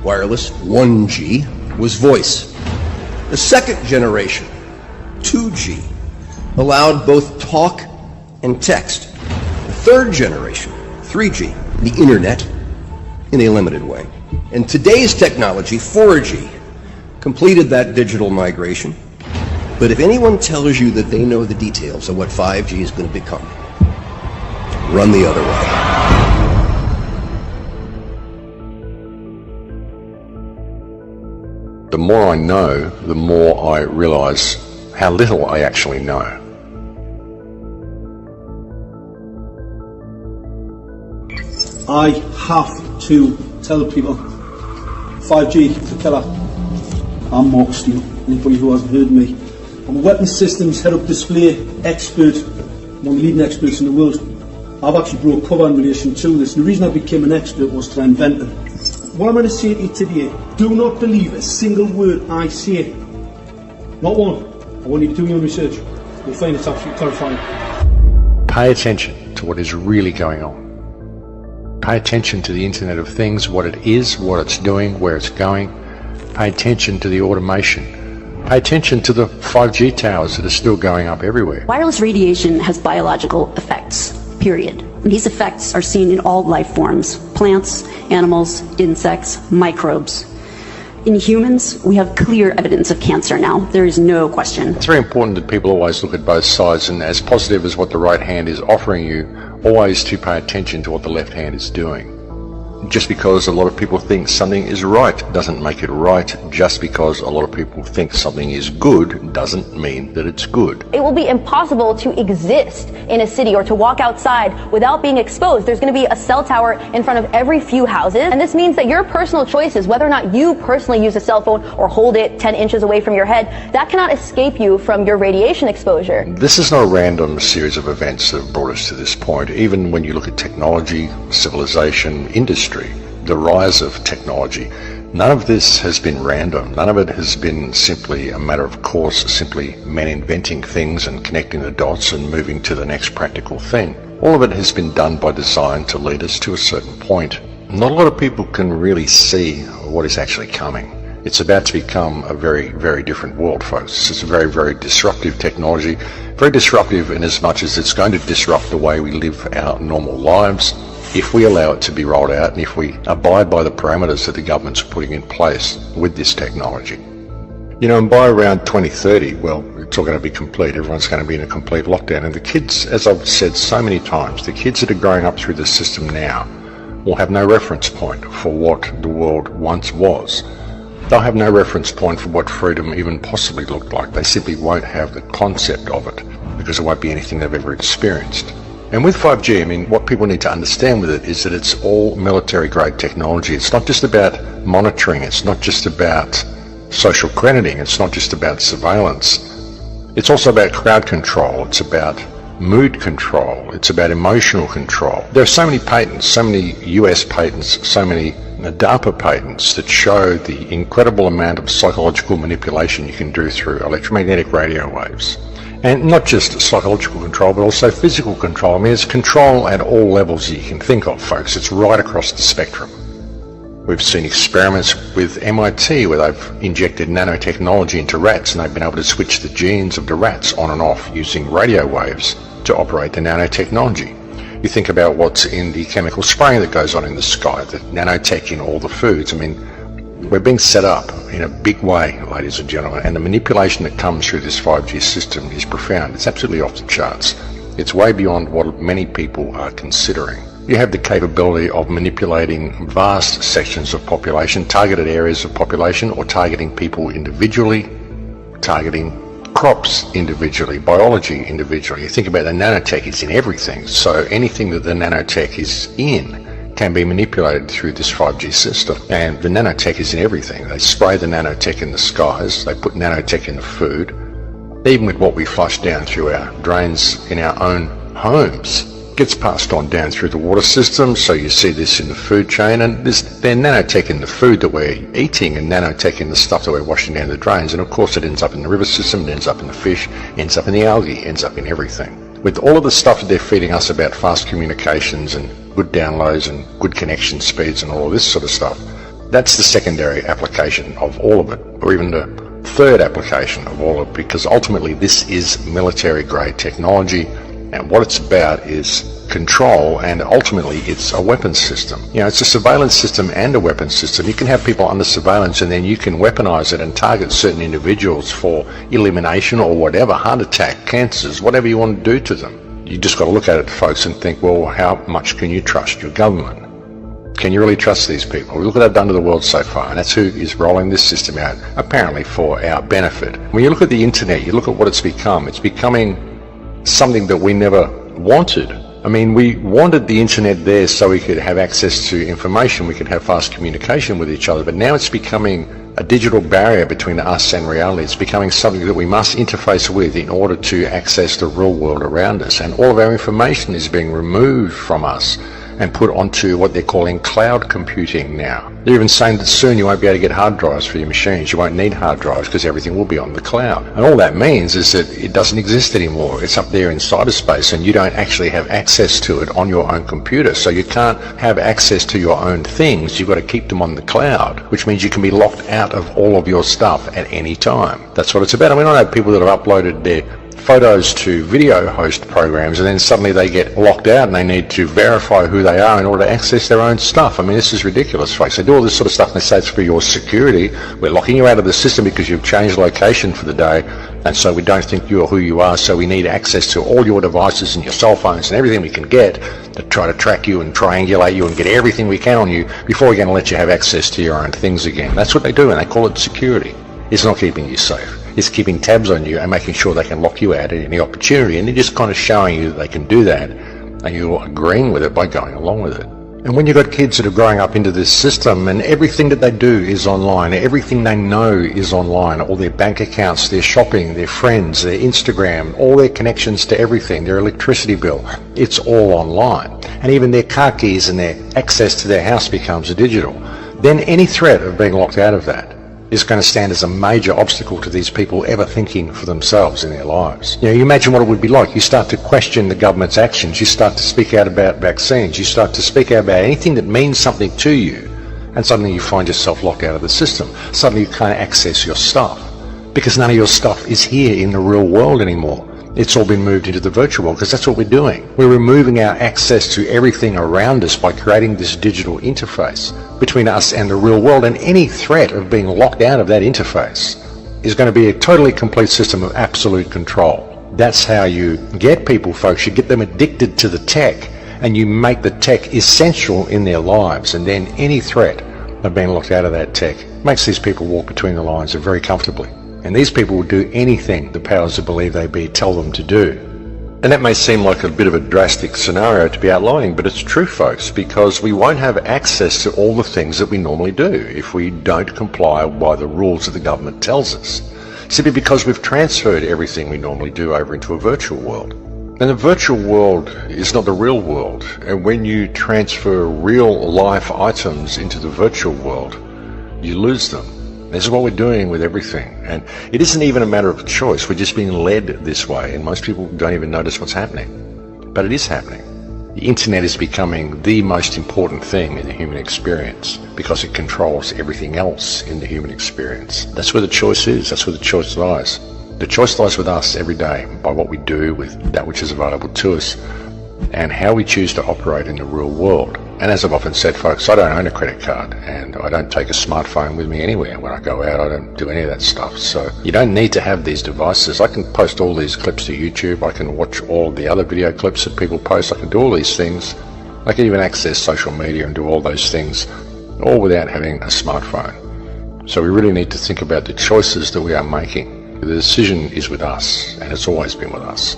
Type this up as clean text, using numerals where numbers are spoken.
wireless, 1G, was voice. The second generation, 2G, allowed both talk and text. The third generation, 3G, the internet, in a limited way. And today's technology, 4G, completed that digital migration. But if anyone tells you that they know the details of what 5G is going to become, run the other way. The more I know, the more I realize how little I actually know. I have to tell people 5G is a killer. I'm Mark Steele. Anybody who hasn't heard me, I'm a weapons systems head-up display expert, one of the leading experts in the world. I've actually brought cover in relation to this. And the reason I became an expert was to invent it. What I'm going to say to you today, do not believe a single word I say. Not one. I want you to do your own research. You'll find it's absolutely terrifying. Pay attention to what is really going on. Pay attention to the Internet of Things, what it is, what it's doing, where it's going. Pay attention to the automation. Pay attention to the 5G towers that are still going up everywhere. Wireless radiation has biological effects, period. And these effects are seen in all life forms: plants, animals, insects, microbes. In humans, we have clear evidence of cancer now. There is no question. It's very important that people always look at both sides, and as positive as what the right hand is offering you, always to pay attention to what the left hand is doing. Just because a lot of people think something is right doesn't make it right. Just because a lot of people think something is good doesn't mean that it's good. It will be impossible to exist in a city or to walk outside without being exposed. There's going to be a cell tower in front of every few houses, and this means that your personal choices, whether or not you personally use a cell phone or hold it 10 inches away from your head, that cannot escape you from your radiation exposure. This is not a random series of events that have brought us to this point. Even when you look at technology, civilization, industry, the rise of technology, none of this has been random. None of it has been simply a matter of course, simply men inventing things and connecting the dots and moving to the next practical thing. All of it has been done by design to lead us to a certain point. Not a lot of people can really see what is actually coming. It's about to become a very, very different world, folks. It's a very, very disruptive technology. Very disruptive in as much as it's going to disrupt the way we live our normal lives, if we allow it to be rolled out and if we abide by the parameters that the government's putting in place with this technology. You know, and by around 2030, well, it's all going to be complete. Everyone's going to be in a complete lockdown. And the kids, as I've said so many times, the kids that are growing up through the system now will have no reference point for what the world once was. They'll have no reference point for what freedom even possibly looked like. They simply won't have the concept of it because it won't be anything they've ever experienced. And with 5G, I mean, what people need to understand with it is that it's all military-grade technology. It's not just about monitoring. It's not just about social crediting. It's not just about surveillance. It's also about crowd control. It's about mood control. It's about emotional control. There are so many patents, so many US patents, so many DARPA patents that show the incredible amount of psychological manipulation you can do through electromagnetic radio waves. And not just psychological control, but also physical control. I mean, it's control at all levels you can think of, folks. It's right across the spectrum. We've seen experiments with MIT where they've injected nanotechnology into rats and they've been able to switch the genes of the rats on and off using radio waves to operate the nanotechnology. You think about what's in the chemical spraying that goes on in the sky, the nanotech in all the foods. I mean, we're being set up in a big way, ladies and gentlemen, and the manipulation that comes through this 5G system is profound. It's absolutely off the charts. It's way beyond what many people are considering. You have the capability of manipulating vast sections of population, targeted areas of population, or targeting people individually, targeting crops individually, biology individually. You think about the nanotech, it's in everything. So anything that the nanotech is in can be manipulated through this 5G system. And the nanotech is in everything. They spray the nanotech in the skies, they put nanotech in the food, even with what we flush down through our drains in our own homes. Gets passed on down through the water system, so you see this in the food chain, and there's nanotech in the food that we're eating and nanotech in the stuff that we're washing down the drains, and of course it ends up in the river system, it ends up in the fish, ends up in the algae, ends up in everything. With all of the stuff that they're feeding us about fast communications and good downloads and good connection speeds and all of this sort of stuff, That's the secondary application of all of it, or even the third application of all of it, because ultimately this is military-grade technology, and what it's about is control, and ultimately it's a weapons system. You know, it's a surveillance system and a weapons system. You can have people under surveillance and then you can weaponize it and target certain individuals for elimination or whatever, heart attack, cancers, whatever you want to do to them. You just got to look at it, folks, and think, well, how much can you trust your government? Can you really trust these people? Look what they've done to the world so far, and that's who is rolling this system out, apparently for our benefit. When you look at the internet, you look at what it's becoming something that we never wanted. I mean, we wanted the internet there so we could have access to information, we could have fast communication with each other, but now it's becoming a digital barrier between us and reality. It's becoming something that we must interface with in order to access the real world around us, and all of our information is being removed from us and put onto what they're calling cloud computing now. They're even saying that soon you won't be able to get hard drives for your machines. You won't need hard drives because everything will be on the cloud. And all that means is that it doesn't exist anymore. It's up there in cyberspace and you don't actually have access to it on your own computer. So you can't have access to your own things. You've got to keep them on the cloud, which means you can be locked out of all of your stuff at any time. That's what it's about. I mean, I know people that have uploaded their photos to video host programs and then suddenly they get locked out and they need to verify who they are in order to access their own stuff. I mean, this is ridiculous, folks. They do all this sort of stuff and they say it's for your security. We're locking you out of the system because you've changed location for the day, and so we don't think you're who you are, so we need access to all your devices and your cell phones and everything we can get to try to track you and triangulate you and get everything we can on you before we're going to let you have access to your own things again. That's what they do, and they call it security. It's not keeping you safe. It's keeping tabs on you and making sure they can lock you out at any opportunity, and they're just kind of showing you that they can do that, and you're agreeing with it by going along with it. And when you've got kids that are growing up into this system and everything that they do is online, everything they know is online, all their bank accounts, their shopping, their friends, their Instagram, all their connections to everything, their electricity bill, it's all online. And even their car keys and their access to their house becomes digital. Then any threat of being locked out of that is going to stand as a major obstacle to these people ever thinking for themselves in their lives. You know, you imagine what it would be like. You start to question the government's actions. You start to speak out about vaccines. You start to speak out about anything that means something to you, and suddenly you find yourself locked out of the system. Suddenly you can't access your stuff because none of your stuff is here in the real world anymore. It's all been moved into the virtual world because that's what we're doing. We're removing our access to everything around us by creating this digital interface between us and the real world, and any threat of being locked out of that interface is going to be a totally complete system of absolute control. That's how you get people, folks. You get them addicted to the tech and you make the tech essential in their lives, and then any threat of being locked out of that tech makes these people walk between the lines very comfortably. And these people will do anything the powers that believe they be tell them to do. And that may seem like a bit of a drastic scenario to be outlining, but it's true, folks, because we won't have access to all the things that we normally do if we don't comply by the rules that the government tells us, simply because we've transferred everything we normally do over into a virtual world. And the virtual world is not the real world, and when you transfer real life items into the virtual world, you lose them. This is what we're doing with everything, and it isn't even a matter of choice. We're just being led this way, and most people don't even notice what's happening. But it is happening. The internet is becoming the most important thing in the human experience because it controls everything else in the human experience. That's where the choice is. That's where the choice lies. The choice lies with us every day by what we do with that which is available to us and how we choose to operate in the real world. And as I've often said, folks, I don't own a credit card and I don't take a smartphone with me anywhere. When I go out, I don't do any of that stuff. So you don't need to have these devices. I can post all these clips to YouTube. I can watch all the other video clips that people post. I can do all these things. I can even access social media and do all those things, all without having a smartphone. So we really need to think about the choices that we are making. The decision is with us, and it's always been with us.